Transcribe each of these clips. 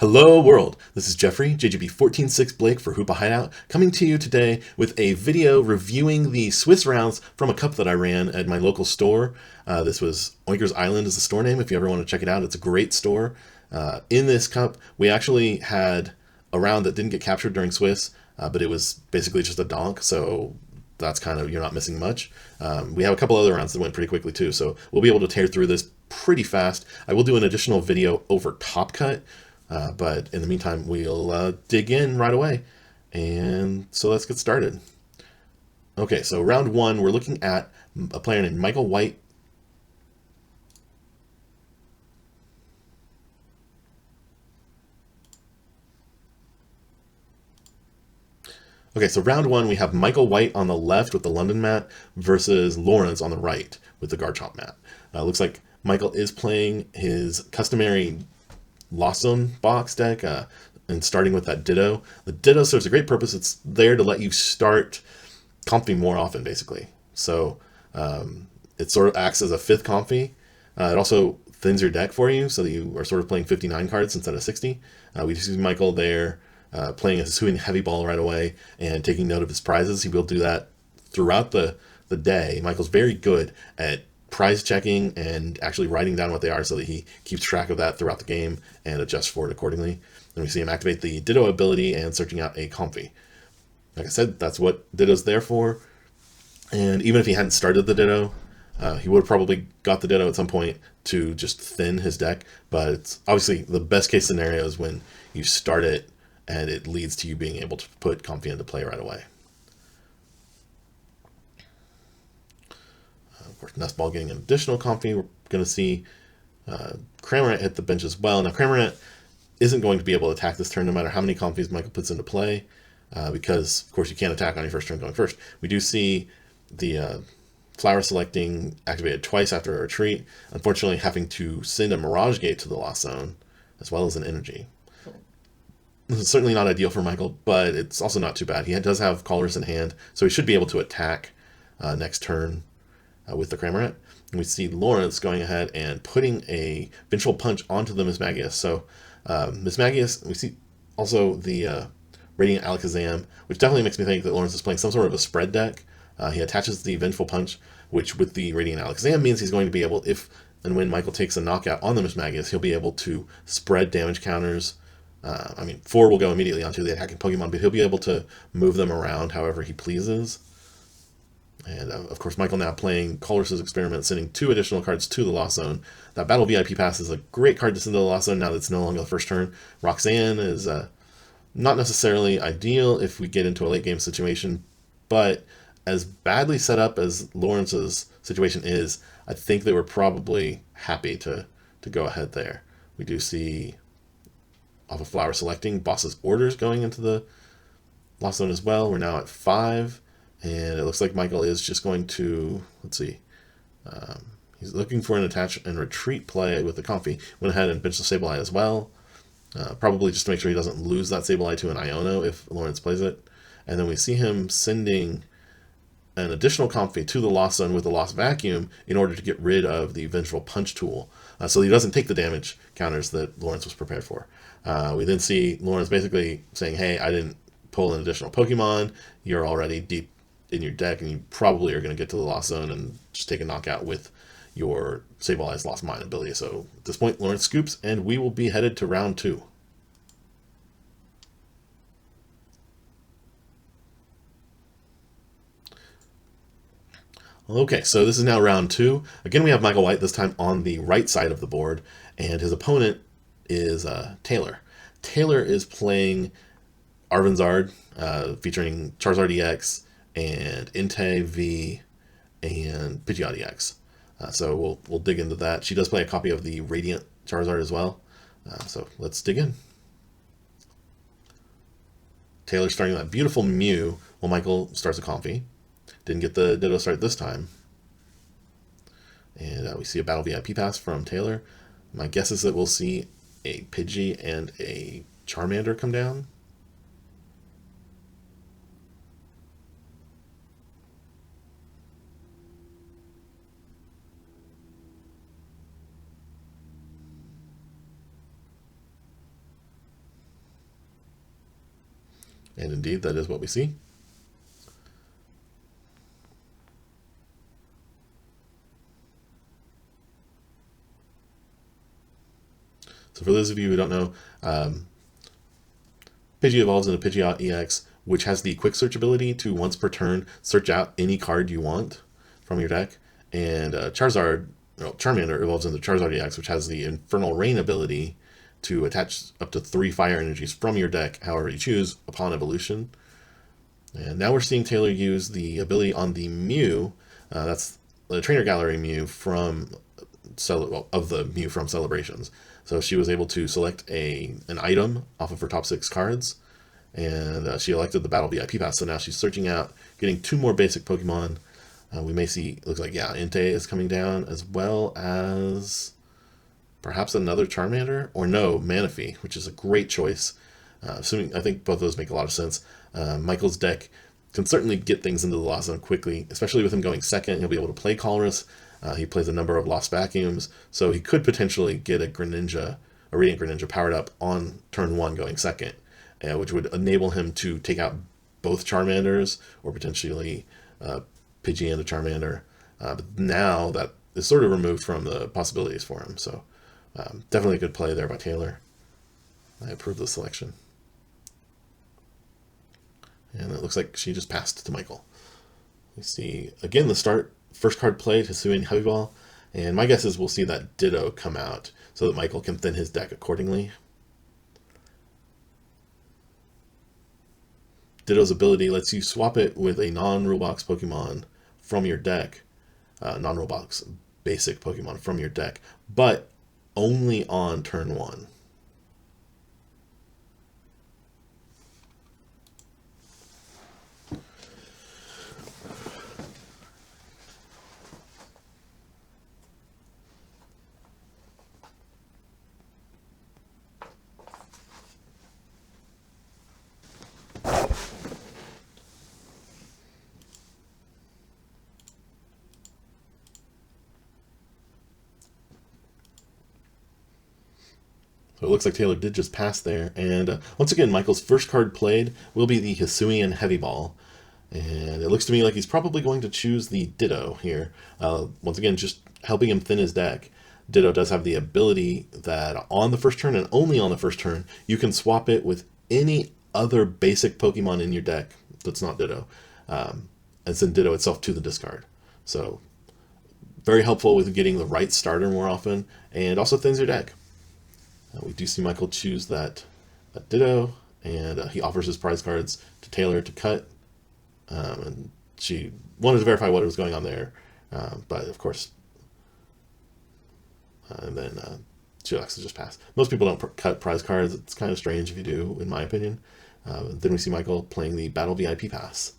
Hello world, this is Jeffrey, JGB146 Blake for Hoopa Hideout, coming to you today with a video reviewing the Swiss rounds from a cup that I ran at my local store. This was Oinkers Island is the store name if you ever want to check it out. It's a great store. In this cup, we actually had a round that didn't get captured during Swiss, but it was basically just a donk, so that's kind of, you're not missing much. We have a couple other rounds that went pretty quickly too, so we'll be able to tear through this pretty fast. I will do an additional video over Top Cut, but in the meantime, we'll dig in right away. And so let's get started. Okay, so round one, we're looking at a player named Michael White. Okay, so round one, we have Michael White on the left with the London mat versus Lawrence on the right with the Garchomp mat. Looks like Michael is playing his customary Lost Zone box deck and starting with that Ditto. The Ditto serves a great purpose. It's there to let you start Comfy more often, basically. So it sort of acts as a fifth Comfy. It also thins your deck for you so that you are sort of playing 59 cards instead of 60. We see Michael there playing a Hisuian Heavy Ball right away and taking note of his prizes. He will do that throughout the day. Michael's very good at prize checking and actually writing down what they are so that he keeps track of that throughout the game and adjusts for it accordingly. Then we see him activate the Ditto ability and searching out a Comfy. Like I said, that's what Ditto's there for. And even if he hadn't started the Ditto, he would have probably got the Ditto at some point to just thin his deck. But it's obviously the best case scenario is when you start it and it leads to you being able to put Comfy into play right away. Of course, Nestball getting an additional Comfy. We're going to see Cramorant hit the bench as well. Now, Cramorant isn't going to be able to attack this turn no matter how many Comfies Michael puts into play because, of course, you can't attack on your first turn going first. We do see the Flower Selecting activated twice after a retreat, unfortunately having to send a Mirage Gate to the Lost Zone as well as an Energy. This is certainly not ideal for Michael, but it's also not too bad. He does have Colress in hand, so he should be able to attack next turn with the Cramorant. And we see Lawrence going ahead and putting a Vengeful Punch onto the Mismagius. So Mismagius, we see also the Radiant Alakazam, which definitely makes me think that Lawrence is playing some sort of a spread deck. He attaches the Vengeful Punch, which with the Radiant Alakazam means he's going to be able, if and when Michael takes a knockout on the Mismagius, he'll be able to spread damage counters. 4 will go immediately onto the attacking Pokemon, but he'll be able to move them around however he pleases. And of course, Michael now playing Colress's Experiment, sending 2 additional cards to the Lost Zone. That Battle VIP Pass is a great card to send to the Lost Zone now that it's no longer the first turn. Roxanne is not necessarily ideal if we get into a late game situation, but as badly set up as Lawrence's situation is, I think they were probably happy to go ahead there. We do see off of Flower Selecting, Boss's Orders going into the Lost Zone as well. We're now at 5. And it looks like Michael is just going to, let's see, he's looking for an attach and retreat play with the Comfy. Went ahead and benched the Sableye as well. Probably just to make sure he doesn't lose that Sableye to an Iono if Lawrence plays it. And then we see him sending an additional Comfy to the Lost Zone with the Lost Vacuum in order to get rid of the Vengeful Punch tool. So he doesn't take the damage counters that Lawrence was prepared for. We then see Lawrence basically saying, hey, I didn't pull an additional Pokemon. You're already deep in your deck, and you probably are going to get to the Lost Zone and just take a knockout with your Sableye's Lost Mine ability. So at this point, Lawrence scoops, and we will be headed to round 2. Okay, so this is now round 2. Again, we have Michael White, this time on the right side of the board, and his opponent is Taylor. Taylor is playing Arvanzard, featuring Charizard EX, and Entei V, and Pidgeot EX. So we'll dig into that. She does play a copy of the Radiant Charizard as well. So let's dig in. Taylor starting that beautiful Mew while Michael starts a Comfy. Didn't get the Ditto start this time. And we see a Battle VIP Pass from Taylor. My guess is that we'll see a Pidgey and a Charmander come down. And indeed, that is what we see. So for those of you who don't know, Pidgey evolves into Pidgeot-EX, which has the quick search ability to once per turn search out any card you want from your deck. And Charmander evolves into Charizard-EX, which has the Infernal Rain ability to attach up to 3 fire energies from your deck, however you choose, upon evolution. And now we're seeing Taylor use the ability on the Mew, that's the Trainer Gallery Mew from of the Mew from Celebrations. So she was able to select an item off of her top 6 cards, and she elected the Battle VIP Pass. So now she's searching out, getting 2 more basic Pokemon. We may see, looks like, yeah, Entei is coming down, as well as perhaps another Charmander, or no, Manaphy, which is a great choice. Assuming, I think both of those make a lot of sense. Michael's deck can certainly get things into the Lost Zone quickly, especially with him going second. He'll be able to play Colress. He plays a number of Lost Vacuums, so he could potentially get a Radiant Greninja powered up on turn 1 going second, which would enable him to take out both Charmanders, or potentially Pidgey and a Charmander. But now that is sort of removed from the possibilities for him, so definitely a good play there by Taylor. I approve the selection. And it looks like she just passed to Michael. We see, again, the start. First card played, Hisuian Heavy Ball. And my guess is we'll see that Ditto come out so that Michael can thin his deck accordingly. Ditto's ability lets you swap it with a non-rule box Pokemon from your deck. Non-rule box basic Pokemon from your deck, but only on turn 1. So it looks like Taylor did just pass there. And once again, Michael's first card played will be the Hisuian Heavy Ball. And it looks to me like he's probably going to choose the Ditto here. Once again, just helping him thin his deck. Ditto does have the ability that on the first turn, and only on the first turn, you can swap it with any other basic Pokemon in your deck that's not Ditto. And send Ditto itself to the discard. So very helpful with getting the right starter more often, and also thins your deck. We do see Michael choose that Ditto, and he offers his prize cards to Taylor to cut. And she wanted to verify what was going on there, but of course, and then she elects to just pass. Most people don't cut prize cards. It's kind of strange if you do, in my opinion. Then we see Michael playing the Battle VIP Pass.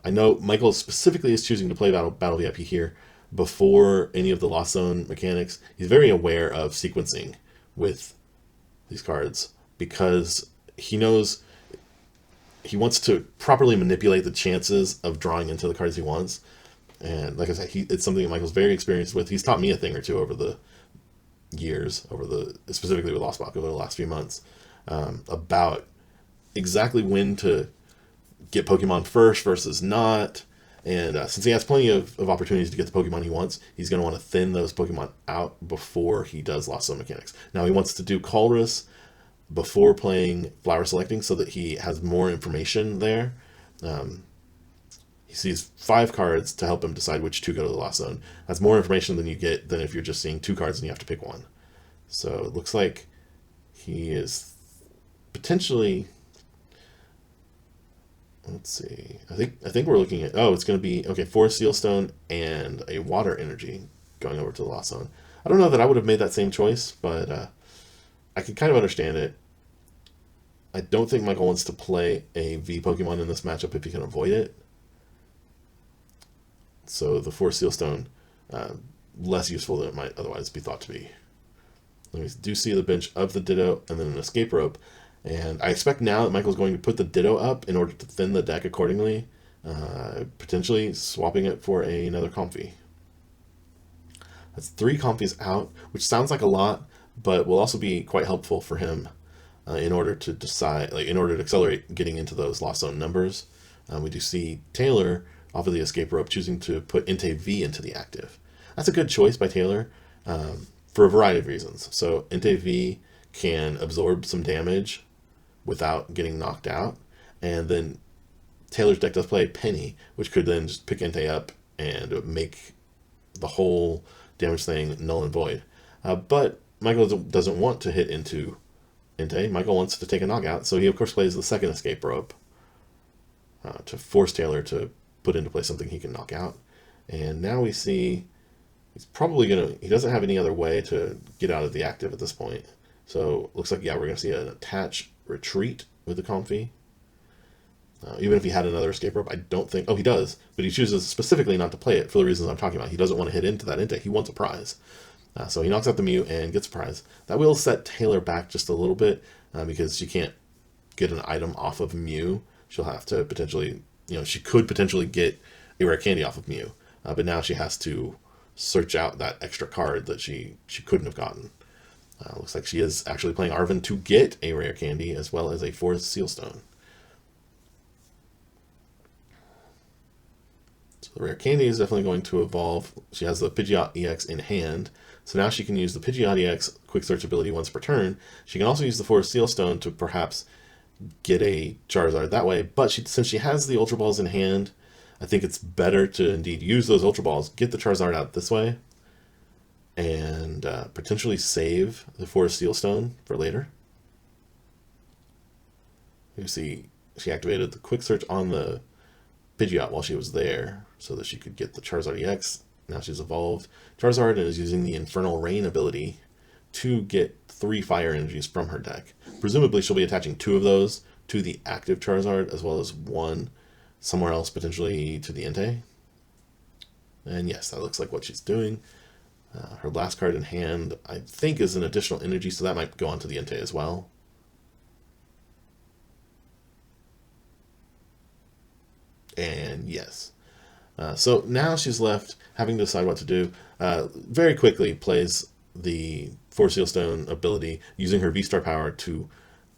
I know Michael specifically is choosing to play Battle VIP here before any of the Lost Zone mechanics. He's very aware of sequencing with these cards because he knows he wants to properly manipulate the chances of drawing into the cards he wants. And like I said, it's something that Michael's very experienced with. He's taught me a thing or two over the years, specifically with Lost Box over the last few months, about exactly when to get Pokemon first versus not. And since he has plenty of opportunities to get the Pokemon he wants, he's going to want to thin those Pokemon out before he does Lost Zone mechanics. Now he wants to do Colress before playing Flower Selecting so that he has more information there. He sees 5 cards to help him decide which 2 go to the Lost Zone. That's more information than you get than if you're just seeing 2 cards and you have to pick one. So it looks like he is potentially... Let's see. I think we're looking at... Oh, it's going to be... Okay, 4 Seal Stone and a Water Energy going over to the Lost Zone. I don't know that I would have made that same choice, but I can kind of understand it. I don't think Michael wants to play a V Pokemon in this matchup if he can avoid it. So the 4 Seal Stone, less useful than it might otherwise be thought to be. We do see the bench of the Ditto and then an Escape Rope. And I expect now that Michael's going to put the Ditto up in order to thin the deck accordingly, potentially swapping it for another Comfey. That's 3 Comfeys out, which sounds like a lot, but will also be quite helpful for him in order to decide, like in order to accelerate getting into those lost zone numbers. We do see Taylor off of the escape rope choosing to put Inte V into the active. That's a good choice by Taylor for a variety of reasons. So Inte V can absorb some damage without getting knocked out, and then Taylor's deck does play Penny, which could then just pick Inte up and make the whole damage thing null and void. But Michael doesn't want to hit into Inte. Michael wants to take a knockout, so he of course plays the second escape rope to force Taylor to put into play something he can knock out. And now we see he's probably he doesn't have any other way to get out of the active at this point. So looks like, yeah, we're gonna see an attach retreat with the Comfy. Even if he had another escape rope, I don't think... Oh, he does, but he chooses specifically not to play it for the reasons I'm talking about. He doesn't want to hit into that Inte. He wants a prize. So he knocks out the Mew and gets a prize. That will set Taylor back just a little bit because she can't get an item off of Mew. She'll have to potentially... she could potentially get a rare candy off of Mew, but now she has to search out that extra card that she couldn't have gotten. Looks like she is actually playing Arven to get a rare candy as well as a Forest Sealstone. The rare candy is definitely going to evolve. She has the Pidgeot EX in hand, so now she can use the Pidgeot EX quick search ability once per turn. She can also use the Forest Sealstone to perhaps get a Charizard that way, but since she has the Ultra Balls in hand, I think it's better to indeed use those Ultra Balls, get the Charizard out this way, and potentially save the Forest Sealstone for later. You see she activated the quick search on the Pidgeot while she was there so that she could get the Charizard EX. Now she's evolved Charizard and is using the Infernal Rain ability to get 3 fire energies from her deck. Presumably she'll be attaching 2 of those to the active Charizard as well as 1 somewhere else, potentially to the Inte. And yes, that looks like what she's doing. Her last card in hand, I think, is an additional energy, so that might go on to the Inte as well. And yes. So now she's left having to decide what to do. Very quickly plays the Force Sealstone ability, using her V-Star power to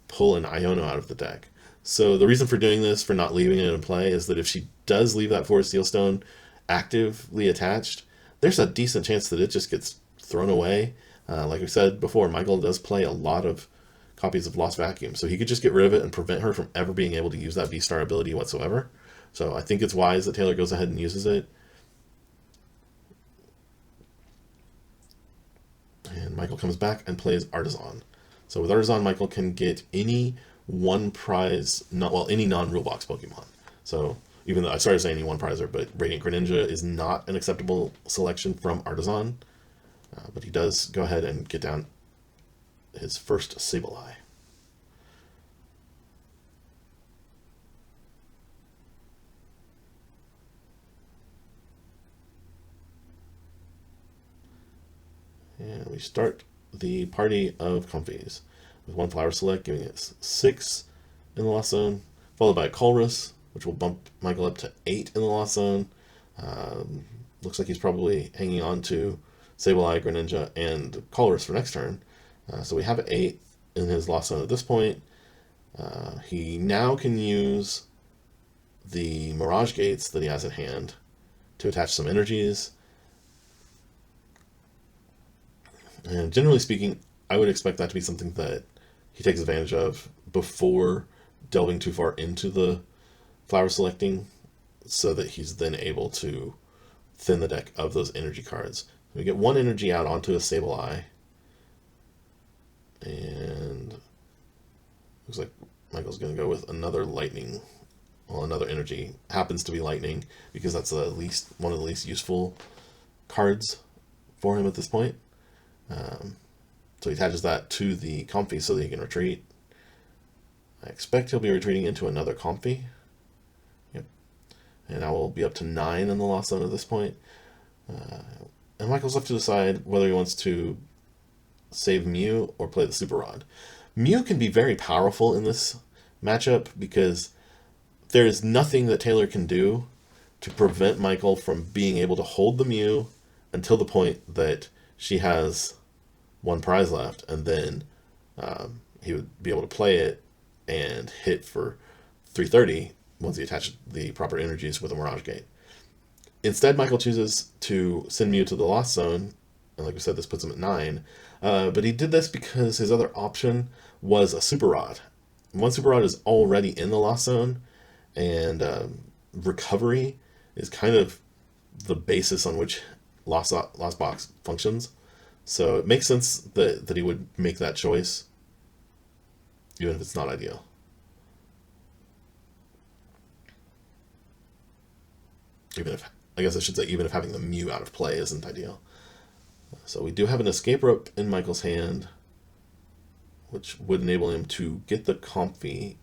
pull an Iono out of the deck. So the reason for doing this, for not leaving it in play, is that if she does leave that Force Sealstone actively attached, there's a decent chance that it just gets thrown away. Like we said before, Michael does play a lot of copies of Lost Vacuum, so he could just get rid of it and prevent her from ever being able to use that V-Star ability whatsoever. So I think it's wise that Taylor goes ahead and uses it. And Michael comes back and plays Artisan. So with Artisan, Michael can get any one prize, any non-rule box Pokemon. So even though I started saying any one prizer, but Radiant Greninja is not an acceptable selection from Artisan. But he does go ahead and get down his first Sableye. And we start the party of Comfies with 1 Flower Select, giving it 6 in the Lost Zone, followed by a Colress, which will bump Michael up to 8 in the Lost Zone. Looks like he's probably hanging on to Sableye, Greninja, and Colress for next turn. So we have 8 in his Lost Zone at this point. He now can use the Mirage Gates that he has in hand to attach some energies. And generally speaking, I would expect that to be something that he takes advantage of before delving too far into the flower selecting, so that he's then able to thin the deck of those energy cards. We get 1 energy out onto a Sableye, and looks like Michael's going to go with another lightning. Well, another energy happens to be lightning because that's the least one of the least useful cards for him at this point. So he attaches that to the Comfy so that he can retreat. I expect he'll be retreating into another Comfy. Yep. And I will be up to 9 in the Lost Zone at this point. And Michael's left to decide whether he wants to save Mew or play the Super Rod. Mew can be very powerful in this matchup because there is nothing that Taylor can do to prevent Michael from being able to hold the Mew until the point that she has 1 prize left, and then he would be able to play it and hit for 330 once he attached the proper energies with a Mirage Gate. Instead, Michael chooses to send Mew to the Lost Zone, and like we said, this puts him at 9. But he did this because his other option was a Super Rod. One Super Rod is already in the Lost Zone, and recovery is kind of the basis on which Lost Box functions. So it makes sense that he would make that choice, even if it's not ideal. Even if, I guess I should say, even if having the Mew out of play isn't ideal. So we do have an escape rope in Michael's hand, which would enable him to get the Comfy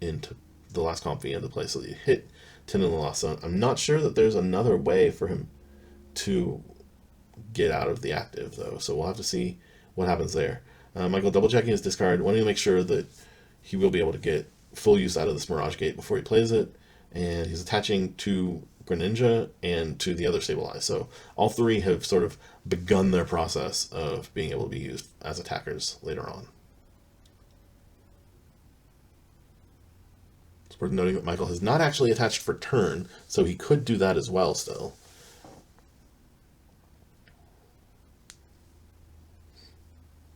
into the last Comfy into play, so that you hit 10 in the Lost Zone. I'm not sure that there's another way for him to get out of the active, though, so we'll have to see what happens there. Michael double checking his discard, wanting to make sure that he will be able to get full use out of this Mirage Gate before he plays it, and he's attaching to Greninja and to the other Sableye. So all three have sort of begun their process of being able to be used as attackers later on. It's worth noting that Michael has not actually attached for turn, so he could do that as well still.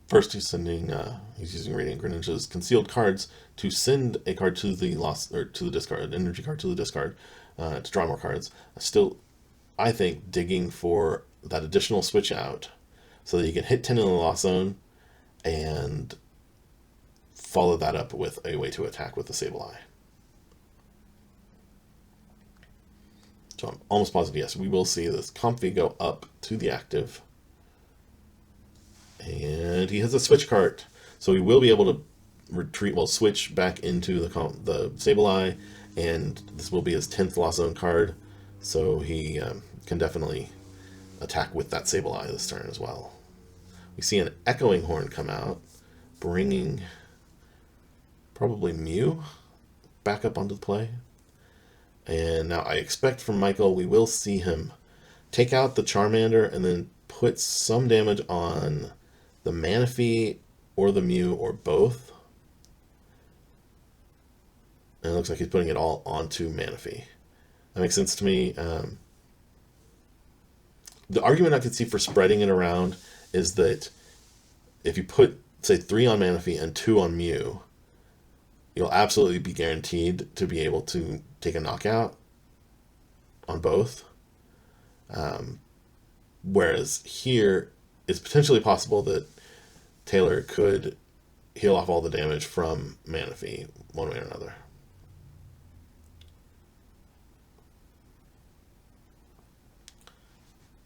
First, he's using Radiant Greninja's concealed cards to send a card to the to the discard, an energy card to the discard, to draw more cards. Still, I think digging for that additional switch out so that he can hit 10 in the Lost Zone and follow that up with a way to attack with the Sableye. So I'm almost positive, yes, we will see this Comfy go up to the active. And he has a switch card, so he will be able to switch back into the Sableye, and this will be his 10th Lost Zone card, so he can definitely attack with that Sableye this turn as well. We see an Echoing Horn come out, bringing probably Mew back up onto the play. And now I expect from Michael we will see him take out the Charmander and then put some damage on the Manaphy or the Mew or both. And it looks like he's putting it all onto Manaphy. That makes sense to me. The argument I could see for spreading it around is that if you put, say, 3 on Manaphy and 2 on Mew, you'll absolutely be guaranteed to be able to take a knockout on both. Whereas here, it's potentially possible that Taylor could heal off all the damage from Manaphy one way or another.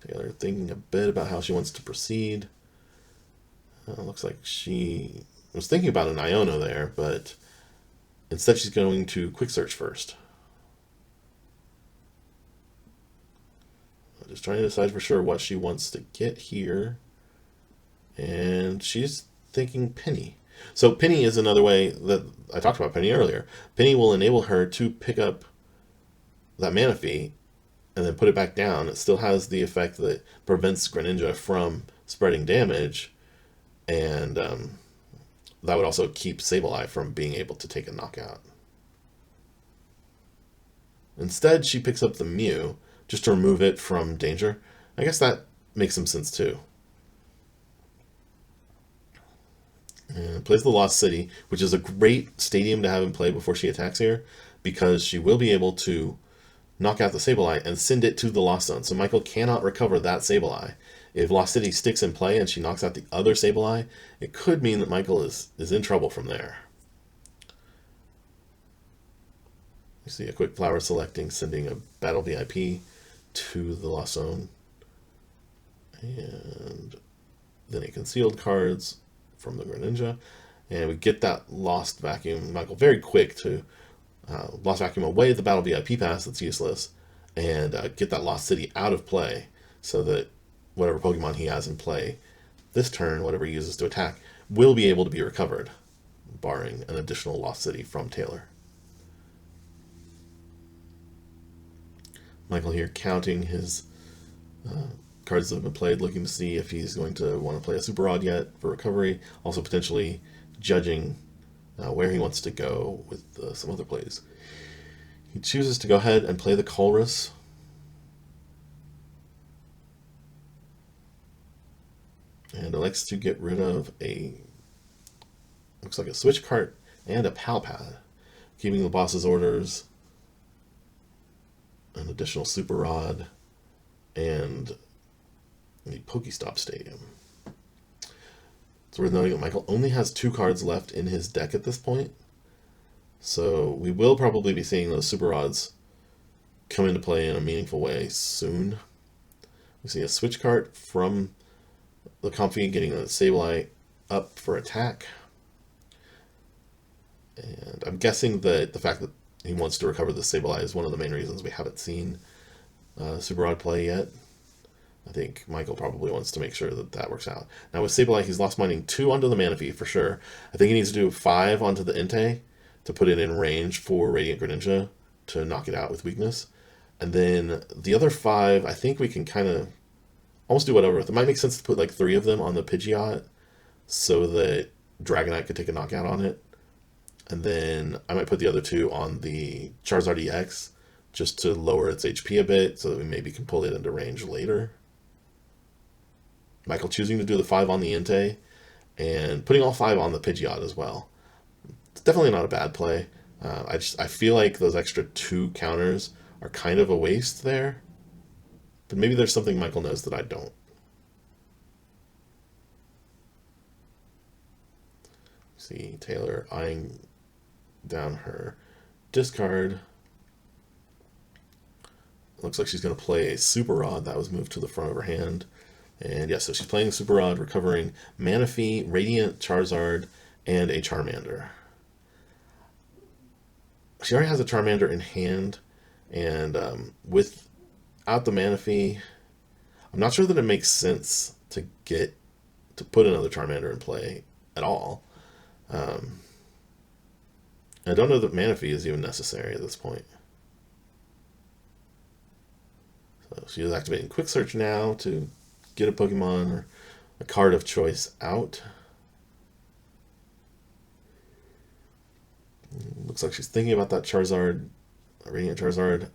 Taylor thinking a bit about how she wants to proceed. Looks like she was thinking about an Iono there, but instead she's going to quick search first. Just trying to decide for sure what she wants to get here. And she's thinking Penny. So Penny is another way that I talked about Penny earlier. Penny will enable her to pick up that Manaphy and then put it back down. It still has the effect that prevents Greninja from spreading damage, and that would also keep Sableye from being able to take a knockout. Instead, she picks up the Mew just to remove it from danger. I guess that makes some sense too. And plays the Lost City, which is a great stadium to have in play before she attacks here, because she will be able to knock out the Sableye and send it to the Lost Zone. So Michael cannot recover that Sableye. If Lost City sticks in play and she knocks out the other Sableye, it could mean that Michael is in trouble from there. You see a quick flower selecting, sending a Battle VIP to the Lost Zone. And then he concealed cards from the Greninja. And we get that Lost Vacuum. Michael very quick to Lost Vacuum away the Battle VIP pass that's useless, and get that Lost City out of play so that whatever Pokemon he has in play this turn, whatever he uses to attack, will be able to be recovered, barring an additional Lost City from Taylor. Michael here counting his cards that have been played, looking to see if he's going to want to play a Super Rod yet for recovery. Also potentially judging where he wants to go with some other plays. He chooses to go ahead and play the Colress. And elects to get rid of looks like a switch cart and a pal pad, keeping the boss's orders, an additional super rod, and the Pokestop Stadium. It's worth noting that Michael only has 2 cards left in his deck at this point, so we will probably be seeing those super rods come into play in a meaningful way soon. We see a switch cart from the Comfy getting a Sableye up for attack. And I'm guessing that the fact that he wants to recover the Sableye is one of the main reasons we haven't seen Super Rod play yet. I think Michael probably wants to make sure that that works out. Now with Sableye, he's lost mining 2 onto the Manaphy for sure. I think he needs to do 5 onto the Entei to put it in range for Radiant Greninja to knock it out with weakness. And then the other 5, I think we can kind of almost do whatever with. It might make sense to put like 3 of them on the Pidgeot so that Dragonite could take a knockout on it. And then I might put the other 2 on the Charizard EX just to lower its HP a bit so that we maybe can pull it into range later. Michael choosing to do the 5 on the Entei and putting all 5 on the Pidgeot as well. It's definitely not a bad play. I feel like those extra 2 counters are kind of a waste there. But maybe there's something Michael knows that I don't. See Taylor eyeing down her discard. Looks like she's going to play a Super Rod that was moved to the front of her hand. And yeah, so she's playing Super Rod, recovering Manaphy, Radiant, Charizard, and a Charmander. She already has a Charmander in hand, and without the Manaphy, I'm not sure that it makes sense to put another Charmander in play at all. I don't know that Manaphy is even necessary at this point. So she is activating Quick Search now to get a Pokemon or a card of choice out. Looks like she's thinking about that Charizard, Radiant Charizard.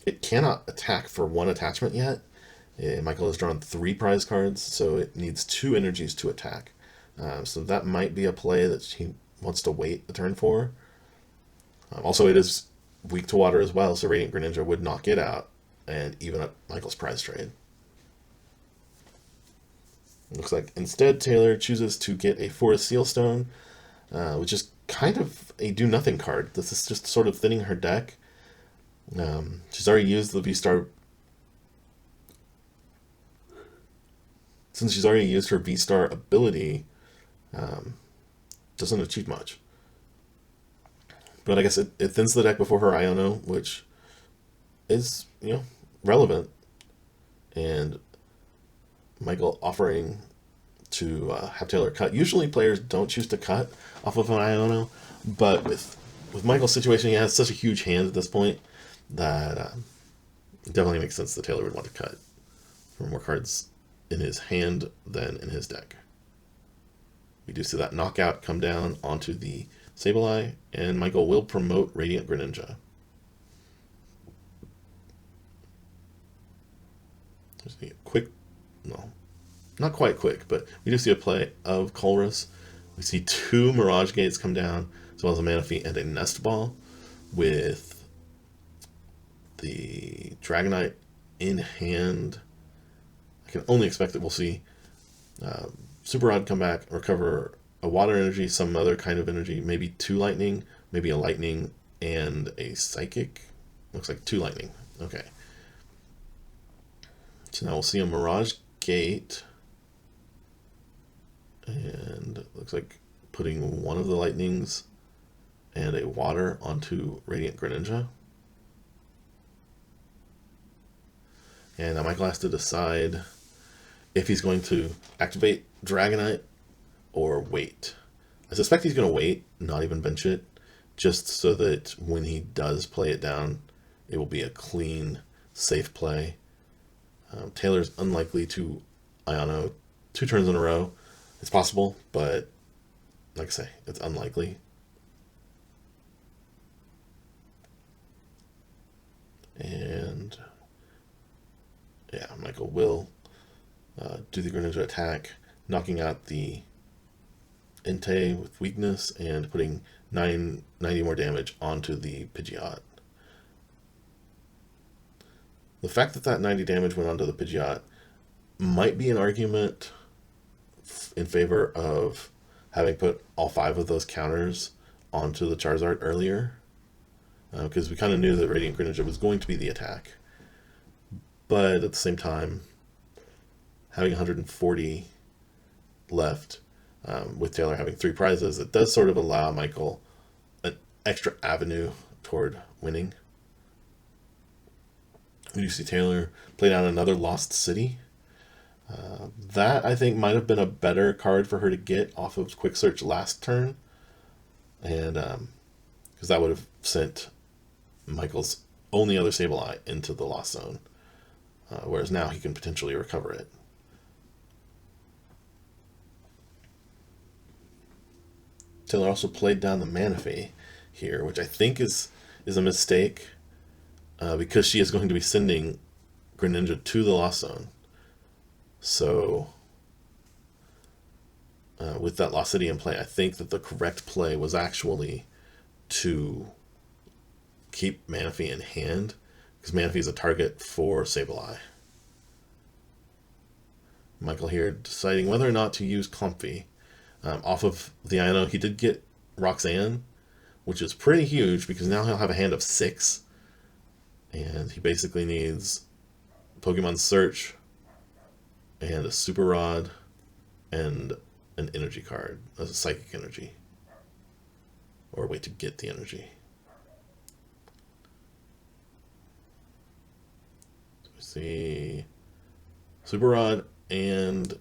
It cannot attack for 1 attachment yet. Michael has drawn 3 prize cards, so it needs 2 energies to attack. So that might be a play that he wants to wait a turn for. Also, it is weak to water as well, so Radiant Greninja would knock it out and even up Michael's prize trade. Looks like instead Taylor chooses to get a Forest Sealstone, which is kind of a do-nothing card. This is just sort of thinning her deck. She's already used the V-Star. Since she's already used her V-Star ability, doesn't achieve much. But I guess it thins the deck before her Iono, which is, relevant. And Michael offering to have Taylor cut. Usually players don't choose to cut off of an Iono, but with Michael's situation, he has such a huge hand at this point that it definitely makes sense that Taylor would want to cut for more cards in his hand than in his deck. We do see that knockout come down onto the Sableye, and Michael will promote Radiant Greninja. There's a quick, no, not quite quick, but we do see a play of Colress. We see 2 Mirage Gates come down, as well as a Manaphy and a Nest Ball, with the Dragonite in hand. I can only expect that we'll see Super Rod come back, recover a Water Energy, some other kind of energy, maybe 2 Lightning, maybe a Lightning and a Psychic. Looks like 2 Lightning. Okay. So now we'll see a Mirage Gate. And it looks like putting 1 of the Lightnings and a Water onto Radiant Greninja. And now Michael has to decide if he's going to activate Dragonite or wait. I suspect he's going to wait, not even bench it, just so that when he does play it down, it will be a clean, safe play. Taylor's unlikely to Iono 2 turns in a row. It's possible, but like I say, it's unlikely. And yeah, Michael will do the Greninja attack, knocking out the Entei with weakness and putting 90 more damage onto the Pidgeot. The fact that 90 damage went onto the Pidgeot might be an argument in favor of having put all 5 of those counters onto the Charizard earlier, because we kind of knew that Radiant Greninja was going to be the attack. But at the same time, having 140 left, with Taylor having 3 prizes, it does sort of allow Michael an extra avenue toward winning. We do see Taylor play down another Lost City. That, I think, might have been a better card for her to get off of Quick Search last turn. And because that would have sent Michael's only other Sableye into the Lost Zone. Whereas now he can potentially recover it. Taylor also played down the Manaphy here, which I think is a mistake, because she is going to be sending Greninja to the Lost Zone. So with that Lost City in play, I think that the correct play was actually to keep Manaphy in hand, because Manaphy is a target for Sableye. Michael here deciding whether or not to use Comfy. Off of the Ino, he did get Roxanne, which is pretty huge because now he'll have a hand of 6. And he basically needs Pokemon Search and a Super Rod and an energy card, a Psychic Energy, or a way to get the energy. So we see Super Rod, and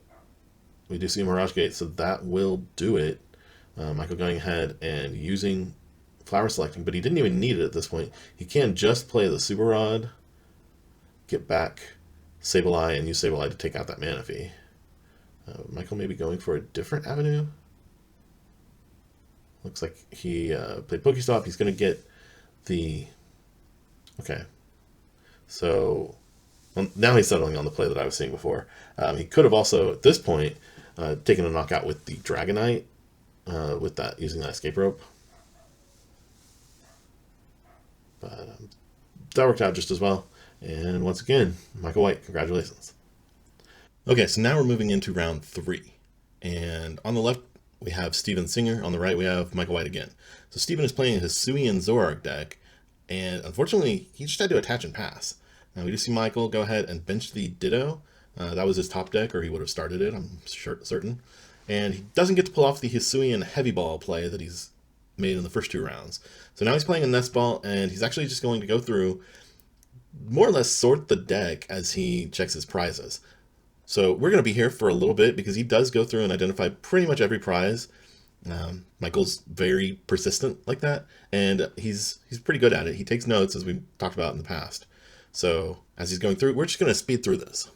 we do see Mirage Gate, so that will do it. Michael going ahead and using Flower Selecting, but he didn't even need it at this point. He can just play the Super Rod, get back Sableye, and use Sableye to take out that Manaphy. Michael may be going for a different avenue. Looks like he played Pokestop. He's going to get the... Okay. So now he's settling on the play that I was seeing before. He could have also, at this point, taken a knockout with the Dragonite, with that, using that escape rope. But that worked out just as well. And once again, Michael White, congratulations. Okay, so now we're moving into round 3. And on the left, we have Steven Singer. On the right, we have Michael White again. So Steven is playing his Hisui and Zoroark deck. And unfortunately, he just had to attach and pass. Now we do see Michael go ahead and bench the Ditto. That was his top deck, or he would have started it, I'm certain. And he doesn't get to pull off the Hisuian Heavy Ball play that he's made in the first 2 rounds. So now he's playing a Nest Ball, and he's actually just going to go through, more or less sort the deck as he checks his prizes. So we're going to be here for a little bit because he does go through and identify pretty much every prize. Michael's very persistent like that, and he's pretty good at it. He takes notes, as we talked about in the past. So as he's going through, we're just going to speed through this.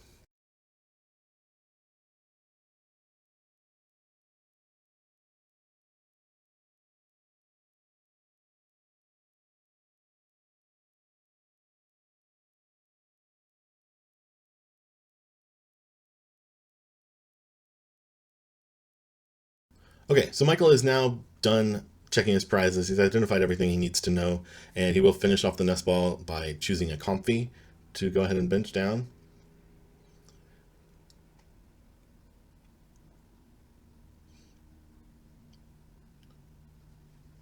Okay, so Michael is now done checking his prizes. He's identified everything he needs to know, and he will finish off the Nest Ball by choosing a Comfy to go ahead and bench down.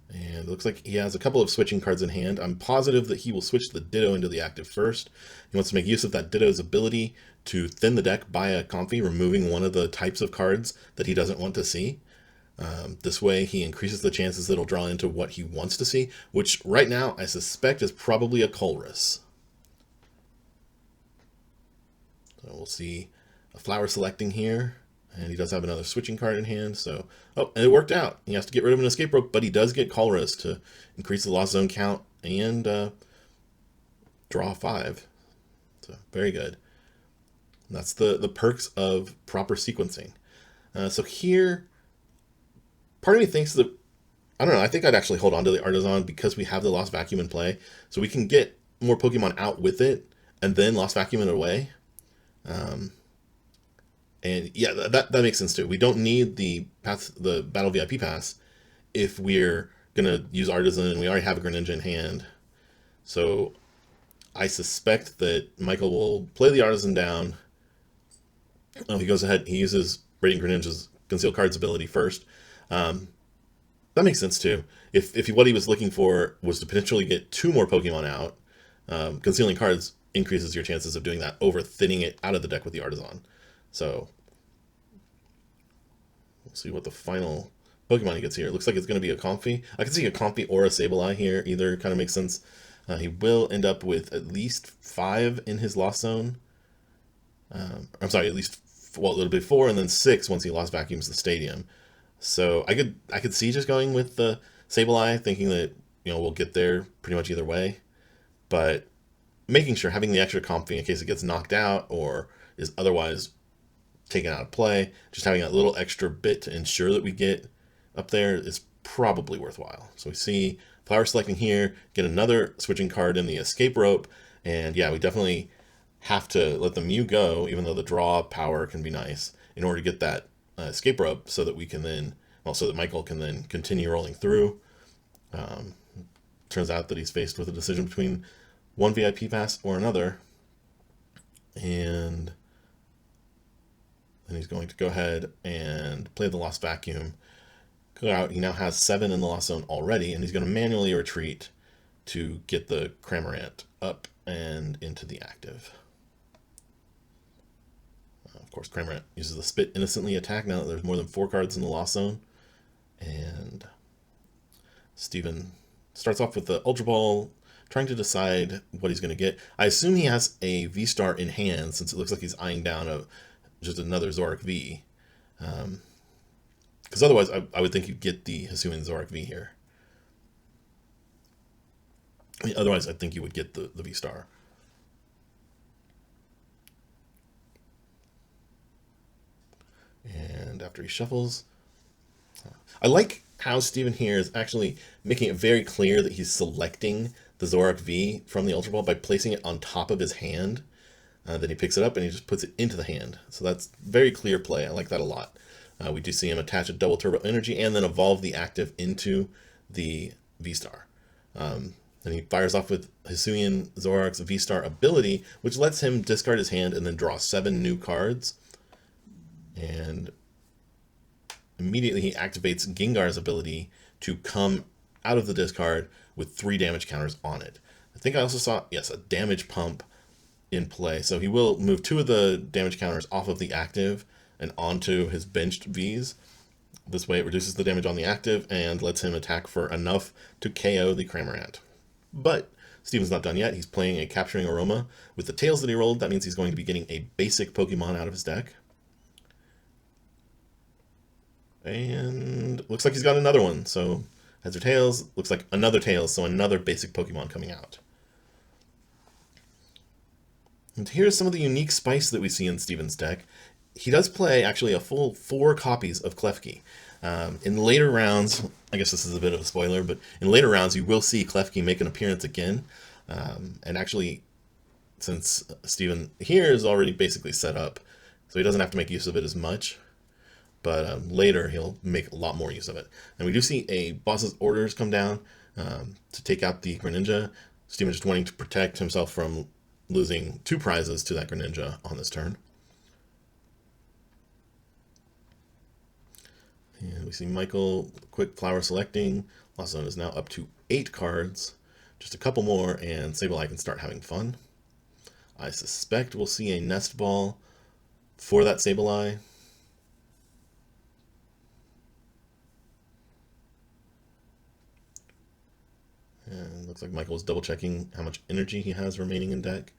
And it looks like he has a couple of switching cards in hand. I'm positive that he will switch the Ditto into the active first. He wants to make use of that Ditto's ability to thin the deck by a Comfy, removing one of the types of cards that he doesn't want to see. This way he increases the chances that it'll draw into what he wants to see, which right now I suspect is probably a Colress. So we'll see a Flower Selecting here, and he does have another switching card in hand. So, oh, and it worked out. He has to get rid of an escape rope, but he does get Colress to increase the Lost Zone count and draw 5. So very good. And that's the perks of proper sequencing. So here, part of me thinks that, I don't know, I think I'd actually hold on to the Artisan because we have the Lost Vacuum in play, so we can get more Pokemon out with it and then Lost Vacuum it away. And yeah, that makes sense too. We don't need the Battle VIP pass if we're gonna use Artisan and we already have a Greninja in hand. So I suspect that Michael will play the Artisan down. Oh, he goes ahead. He uses Radiant Greninja's Conceal Cards ability first. That makes sense too. If what he was looking for was to potentially get 2 more Pokemon out, concealing cards increases your chances of doing that over thinning it out of the deck with the Artisan. So we'll see what the final Pokemon he gets here. It looks like it's going to be a Comfey. I can see a Comfey or a Sableye here. Either kind of makes sense. He will end up with at least 5 in his Lost Zone. I'm sorry, at least, well, a little bit 4 and then 6 once he Lost Vacuums the stadium. So I could see just going with the Sableye, thinking that, we'll get there pretty much either way. But making sure, having the extra Comfey in case it gets knocked out or is otherwise taken out of play, just having that little extra bit to ensure that we get up there is probably worthwhile. So we see Flower selecting here, get another switching card in the Escape Rope, and yeah, we definitely have to let the Mew go, even though the draw power can be nice, in order to get that Escape Rope so that we can then, so that Michael can then continue rolling through. Turns out that he's faced with a decision between one VIP pass or another, and then he's going to go ahead and play the Lost Vacuum. Go out. He now has 7 in the Lost Zone already, and he's going to manually retreat to get the Cramorant up and into the active. Of course, Cramorant uses the Spit Innocently attack now that there's more than 4 cards in the Lost Zone. And Steven starts off with the Ultra Ball, trying to decide what he's going to get. I assume he has a V-Star in hand, since it looks like he's eyeing down just another Zoroark V. Because otherwise, I would think you'd get the Hisuian Zoroark V here. Otherwise, I think you would get the V-Star. And after he shuffles, I like how Steven here is actually making it very clear that he's selecting the Zoroark V from the Ultra Ball by placing it on top of his hand. Then he picks it up and he just puts it into the hand. So that's very clear play. I like that a lot. We do see him attach a double turbo energy and then evolve the active into the V-Star. And he fires off with Hisuian Zoroark's V-Star ability, which lets him discard his hand and then draw 7 new cards. And immediately he activates Gengar's ability to come out of the discard with 3 damage counters on it. I think I also saw, yes, a damage pump in play. So he will move 2 of the damage counters off of the active and onto his benched Vs. This way it reduces the damage on the active and lets him attack for enough to KO the Cramorant. But Steven's not done yet. He's playing a Capturing Aroma. With the tails that he rolled, that means he's going to be getting a basic Pokemon out of his deck. And looks like he's got another one. So heads or tails, looks like another tails, so another basic Pokemon coming out. And here's some of the unique spice that we see in Steven's deck. He does play actually a full 4 copies of Klefki. In later rounds, I guess this is a bit of a spoiler, but in later rounds you will see Klefki make an appearance again. And actually, since Steven here is already basically set up, so he doesn't have to make use of it as much. But later he'll make a lot more use of it. And we do see a boss's orders come down to take out the Greninja. Steven just wanting to protect himself from losing 2 prizes to that Greninja on this turn. And we see Michael quick flower selecting. Lost Zone is now up to 8 cards. Just a couple more and Sableye can start having fun. I suspect we'll see a Nest Ball for that Sableye. And looks like Michael is double checking how much energy he has remaining in deck.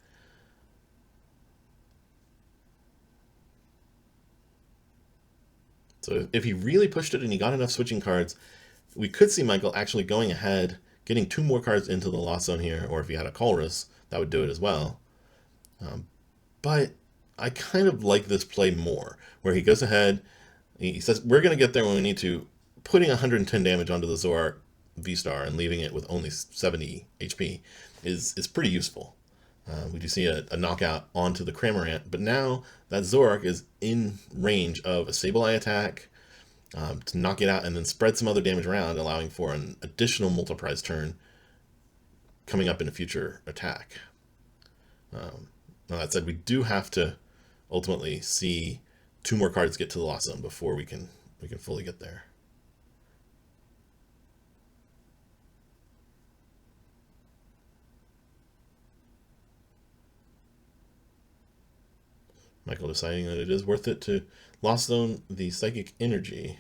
So if he really pushed it and he got enough switching cards, we could see Michael actually going ahead, getting 2 more cards into the Lost Zone here, or if he had a Colress, that would do it as well. But I kind of like this play more, where he goes ahead, he says, we're going to get there when we need to, putting 110 damage onto the Zorak V-Star and leaving it with only 70 HP is pretty useful. We do see a knockout onto the Cramorant, but now that Zorak is in range of a Sableye attack to knock it out and then spread some other damage around, allowing for an additional multi-prize turn coming up in a future attack. Now that said, we do have to ultimately see 2 more cards get to the Lost Zone before we can fully get there. Michael deciding that it is worth it to Lost Zone the Psychic Energy.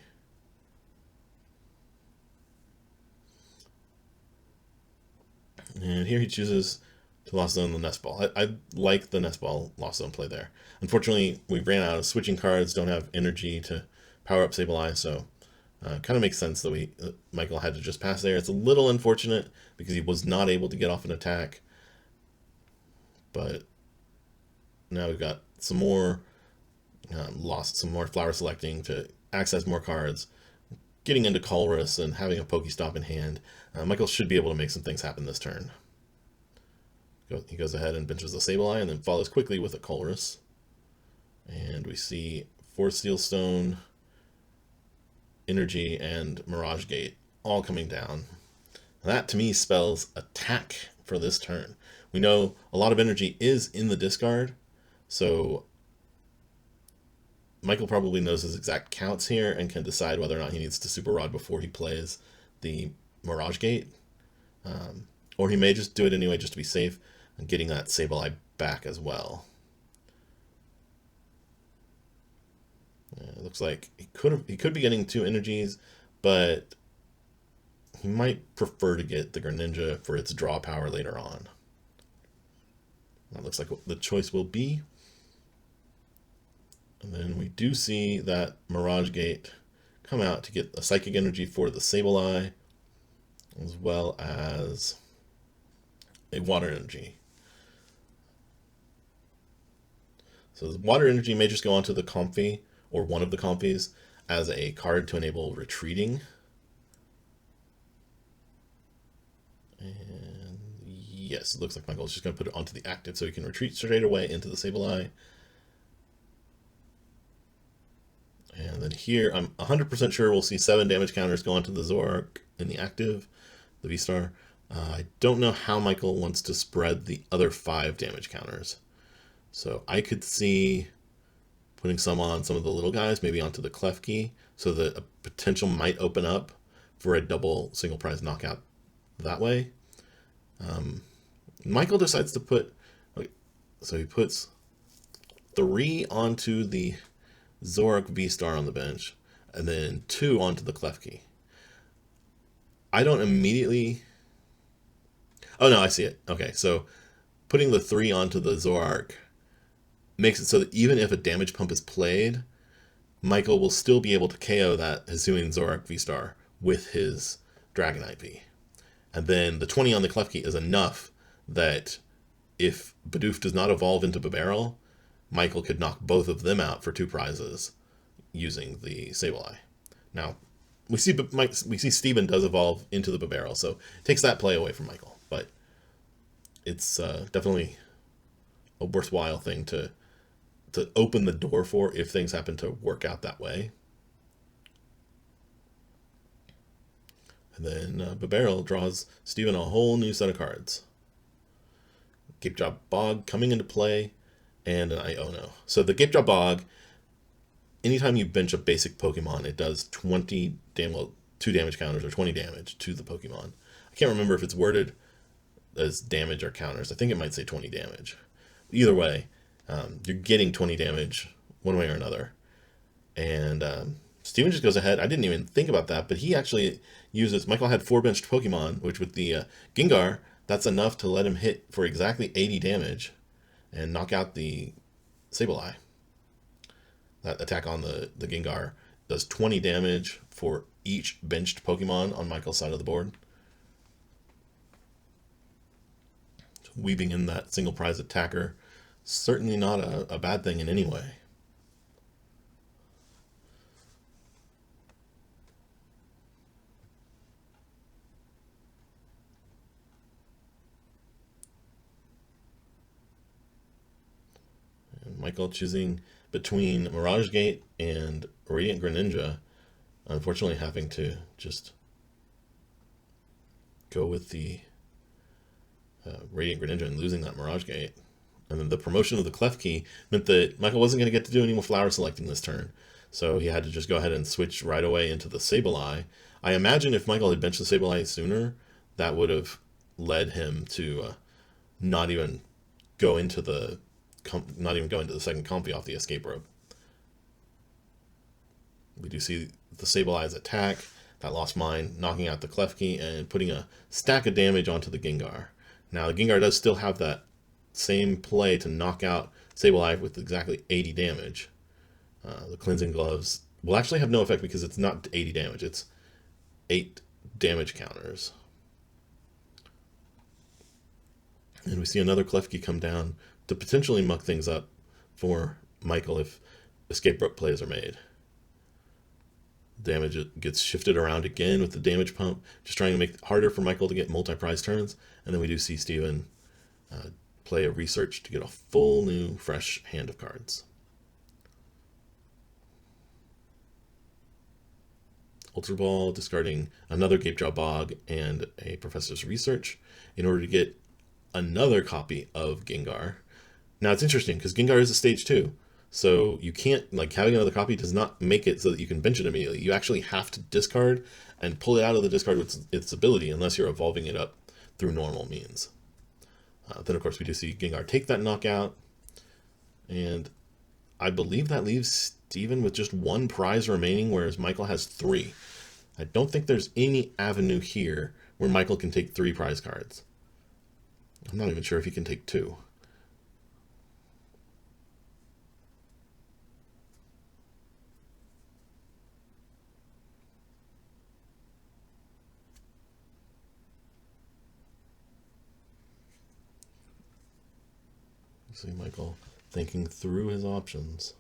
And here he chooses to Lost Zone the Nest Ball. I like the Nest Ball Lost Zone play there. Unfortunately, we ran out of switching cards, don't have energy to power up Sableye, so kind of makes sense that Michael had to just pass there. It's a little unfortunate because he was not able to get off an attack, but now we've got some more some more flower selecting to access more cards, getting into Colress and having a Pokestop in hand. Michael should be able to make some things happen this turn. He goes ahead and benches the Sableye and then follows quickly with a Colress. And we see Force Seal Stone, Energy, and Mirage Gate all coming down. That to me spells attack for this turn. We know a lot of energy is in the discard, so Michael probably knows his exact counts here and can decide whether or not he needs to Super Rod before he plays the Mirage Gate. Or he may just do it anyway just to be safe and getting that Sableye back as well. It looks like he could be getting 2 energies, but he might prefer to get the Greninja for its draw power later on. That looks like what the choice will be. And then we do see that Mirage Gate come out to get a Psychic Energy for the Sableye, as well as a Water Energy. So the Water Energy may just go onto the Comfy, or one of the Comfies, as a card to enable retreating. And yes, it looks like Michael's just going to put it onto the active so he can retreat straight away into the Sableye. And then here, I'm 100% sure we'll see 7 damage counters go onto the Zorak in the active, the V-Star. I don't know how Michael wants to spread the other 5 damage counters. So I could see putting some on some of the little guys, maybe onto the Klefki, so that a potential might open up for a double single prize knockout that way. Michael decides to put, so he puts 3 onto the Zorak V-Star on the bench, and then 2 onto the Klefki. I don't immediately... Oh, no, I see it. Okay, so putting the 3 onto the Zorak makes it so that even if a damage pump is played, Michael will still be able to KO that Hisuian Zorak V-Star with his Dragonite V. And then the 20 on the Klefki is enough that if Bidoof does not evolve into Bibarel, Michael could knock both of them out for 2 prizes using the Sableye. Now, we see Steven does evolve into the Bibarel, so it takes that play away from Michael. But it's definitely a worthwhile thing to open the door for if things happen to work out that way. And then Bibarel draws Steven a whole new set of cards. Gape Job Bog coming into play, and an Iono. So the Gape Job Bog, anytime you bench a basic Pokemon, it does 2 damage counters or 20 damage to the Pokemon. I can't remember if it's worded as damage or counters. I think it might say 20 damage. Either way, you're getting 20 damage one way or another. And Steven just goes ahead. I didn't even think about that, but he actually uses... Michael had 4 benched Pokemon, which with the Gengar, that's enough to let him hit for exactly 80 damage and knock out the Sableye. That attack on the Gengar does 20 damage for each benched Pokemon on Michael's side of the board. Weaving in that single prize attacker, certainly not a bad thing in any way. Michael choosing between Mirage Gate and Radiant Greninja. Unfortunately, having to just go with the Radiant Greninja and losing that Mirage Gate. And then the promotion of the Clef Key meant that Michael wasn't going to get to do any more flower selecting this turn. So he had to just go ahead and switch right away into the Sableye. I imagine if Michael had benched the Sableye sooner, that would have led him to not even go into the second Comfy off the escape rope. We do see the Sableye's attack. That lost mine, knocking out the Klefki and putting a stack of damage onto the Gengar. Now, the Gengar does still have that same play to knock out Sableye with exactly 80 damage. The Cleansing Gloves will actually have no effect because it's not 80 damage. It's 8 damage counters. And we see another Klefki come down to potentially muck things up for Michael if escape rope plays are made. Damage gets shifted around again with the damage pump, just trying to make it harder for Michael to get multi-prize turns. And then we do see Steven play a research to get a full new, fresh hand of cards. Ultra Ball discarding another Gapejaw Bog and a Professor's Research in order to get another copy of Gengar. Now it's interesting because Gengar is a stage 2. So you can't, like, having another copy does not make it so that you can bench it immediately. You actually have to discard and pull it out of the discard with its ability unless you're evolving it up through normal means. Then, of course, we do see Gengar take that knockout. And I believe that leaves Steven with just 1 prize remaining, whereas Michael has 3. I don't think there's any avenue here where Michael can take 3 prize cards. I'm not even sure if he can take 2. See Michael thinking through his options.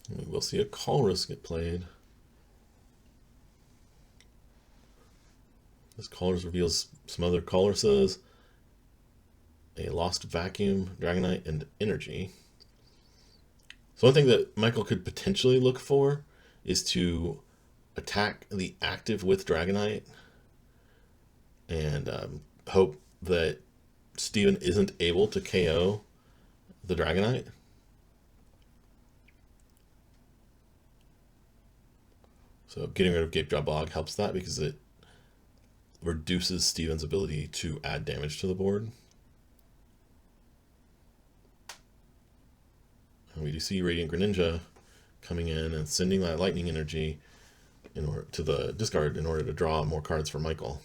And we will see a Colress get played. This Colress reveals some other Colresses, a Lost Vacuum, Dragonite, and Energy. So one thing that Michael could potentially look for is to attack the active with Dragonite and hope that Steven isn't able to KO the Dragonite. So getting rid of Gapejaw Bog helps that because it reduces Steven's ability to add damage to the board. And we do see Radiant Greninja coming in and sending that Lightning Energy in order to the discard in order to draw more cards for Michael.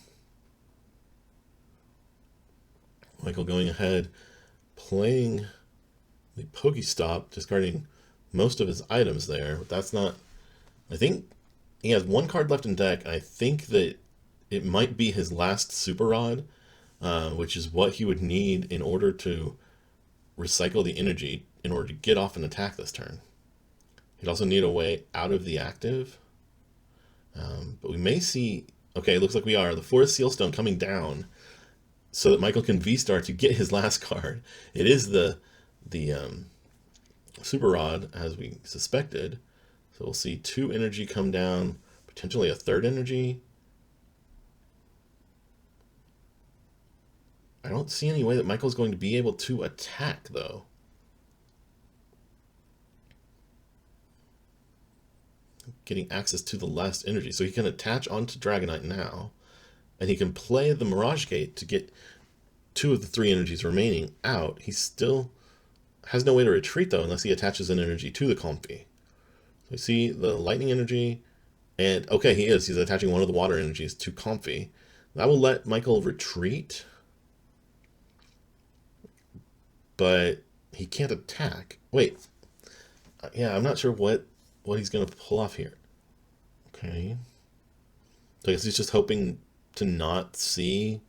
Michael going ahead, playing the Pokestop, discarding most of his items there. But that's not... I think he has 1 card left in deck, and I think that it might be his last Super Rod, which is what he would need in order to recycle the energy in order to get off an attack this turn. He'd also need a way out of the active. But we may see... Okay, it looks like we are. The Forest Sealstone coming down so that Michael can V-Star to get his last card. It is the Super Rod, as we suspected. So we'll see 2 energy come down, potentially a 3rd energy. I don't see any way that Michael's going to be able to attack, though. Getting access to the last energy. So he can attach onto Dragonite now, and he can play the Mirage Gate to get 2 of the 3 energies remaining out. He still has no way to retreat, though, unless he attaches an energy to the Comfy. So we see the Lightning Energy, and okay, he's attaching one of the Water Energies to Comfy. That will let Michael retreat, but he can't attack. Wait, yeah, I'm not sure what he's going to pull off here. Okay. So I guess he's just hoping to not see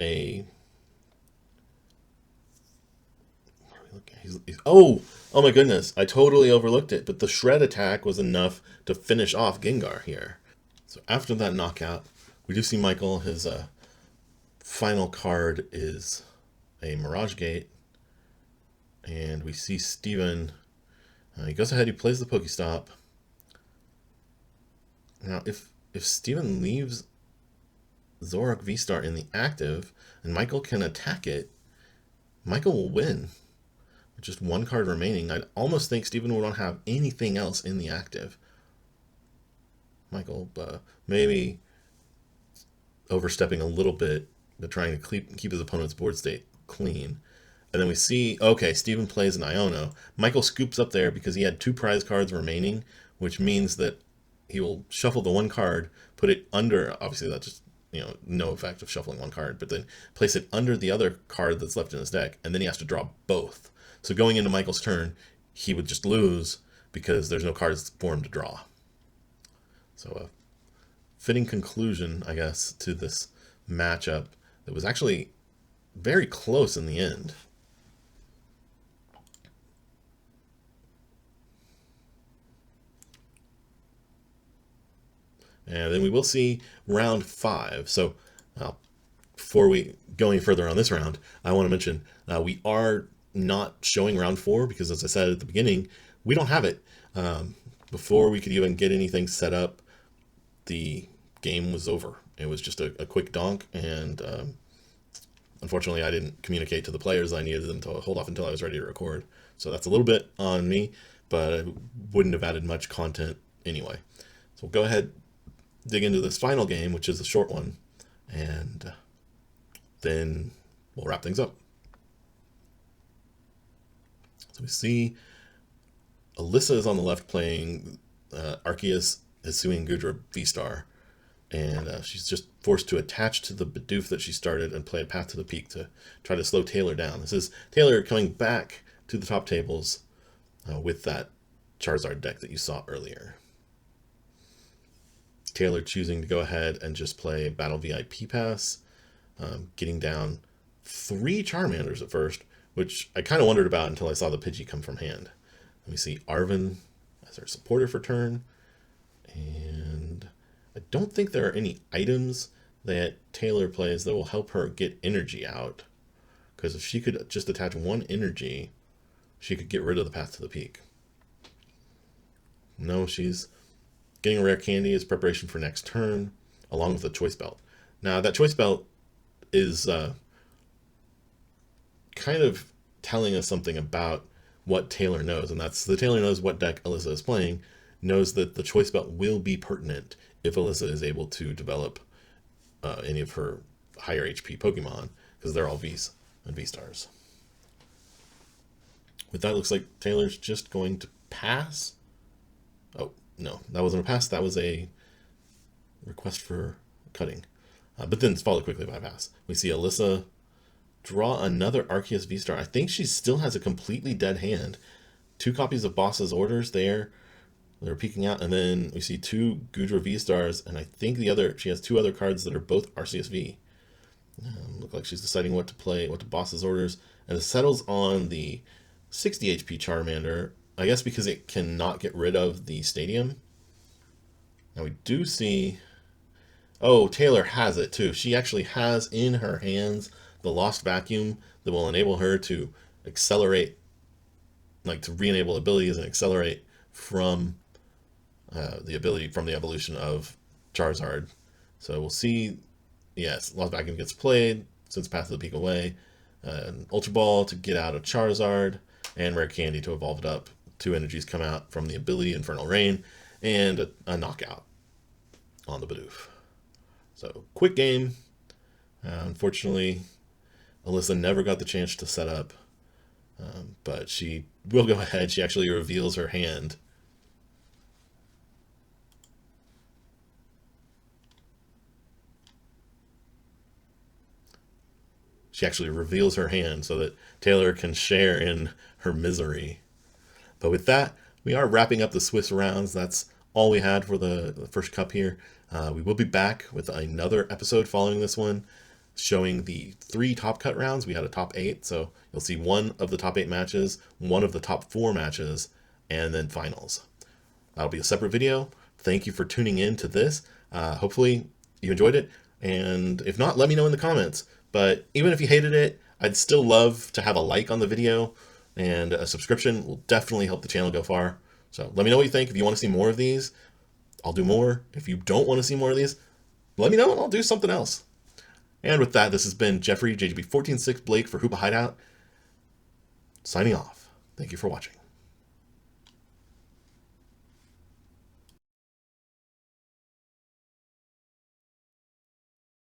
a... What are we looking at? Oh my goodness. I totally overlooked it, but the Shred attack was enough to finish off Gengar here. So after that knockout, we do see Michael. His final card is a Mirage Gate. And we see Steven. He goes ahead, he plays the Pokestop. Now, if Steven leaves Zoroark V-Star in the active, and Michael can attack it, Michael will win. With just one card remaining, I'd almost think Steven would not have anything else in the active. Michael, maybe overstepping a little bit, but trying to keep his opponent's board state clean. And then we see, okay, Steven plays an Iono. Michael scoops up there because he had 2 prize cards remaining, which means that he will shuffle the one card, put it under, obviously that's just, no effect of shuffling one card, but then place it under the other card that's left in his deck, and then he has to draw both. So going into Michael's turn, he would just lose because there's no cards for him to draw. So a fitting conclusion, I guess, to this matchup that was actually very close in the end. And then we will see round 5. So before we go any further on this round, I want to mention we are not showing round 4 because, as I said at the beginning, we don't have it. Before we could even get anything set up, the game was over. It was just a quick donk, and unfortunately I didn't communicate to the players. I needed them to hold off until I was ready to record. So that's a little bit on me, but I wouldn't have added much content anyway. So we'll go ahead, dig into this final game, which is a short one, and then we'll wrap things up. So we see Alyssa is on the left playing Arceus Hisuian Goodra V-Star, and she's just forced to attach to the Bidoof that she started and play a Path to the Peak to try to slow Taylor down. This is Taylor coming back to the top tables with that Charizard deck that you saw earlier. Taylor choosing to go ahead and just play Battle VIP Pass, getting down 3 Charmanders at first, which I kind of wondered about until I saw the Pidgey come from hand. And we see Arven as our supporter for turn, and I don't think there are any items that Taylor plays that will help her get energy out, because if she could just attach 1 energy, she could get rid of the Path to the Peak. No, she's getting a rare candy as preparation for next turn, along with a choice belt. Now, that choice belt is kind of telling us something about what Taylor knows, and that's the Taylor knows what deck Alyssa is playing, knows that the choice belt will be pertinent if Alyssa is able to develop any of her higher HP Pokemon, because they're all Vs and V-Stars. With that, looks like Taylor's just going to pass. Oh, no, that wasn't a pass. That was a request for cutting. But then it's followed quickly by a pass. We see Alyssa draw another Arceus V-Star. I think she still has a completely dead hand. 2 copies of Boss's Orders there. They're peeking out. And then we see 2 Goodra V-Stars. And I think she has 2 other cards that are both Arceus V. Look like she's deciding what to play, what to Boss's Orders. And it settles on the 60 HP Charmander, I guess because it cannot get rid of the stadium. Now we do see, oh, Taylor has it too. She actually has in her hands the Lost Vacuum that will enable her to accelerate, like to re-enable abilities and accelerate from the evolution of Charizard. So we'll see, yes, Lost Vacuum gets played since Path to the Peak away. An Ultra Ball to get out of Charizard, and Rare Candy to evolve it up. 2 energies come out from the ability Infernal Rain, and a knockout on the Bidoof. So, quick game. Unfortunately, Alyssa never got the chance to set up, but she will go ahead. She actually reveals her hand. She actually reveals her hand so that Taylor can share in her misery. But with that, we are wrapping up the Swiss rounds. That's all we had for the first cup here. We will be back with another episode following this one, showing the 3 top cut rounds. We had a top 8, so you'll see 1 of the top 8 matches, 1 of the top 4 matches, and then finals. That'll be a separate video. Thank you for tuning in to this. Hopefully you enjoyed it, and if not, let me know in the comments. But even if you hated it, I'd still love to have a like on the video, and a subscription will definitely help the channel go far. So let me know what you think. If you want to see more of these, I'll do more. If you don't want to see more of these, let me know and I'll do something else. And with that, this has been Jeffrey, JGB 146 Blake for Hoopa Hideout, signing off. Thank you for watching.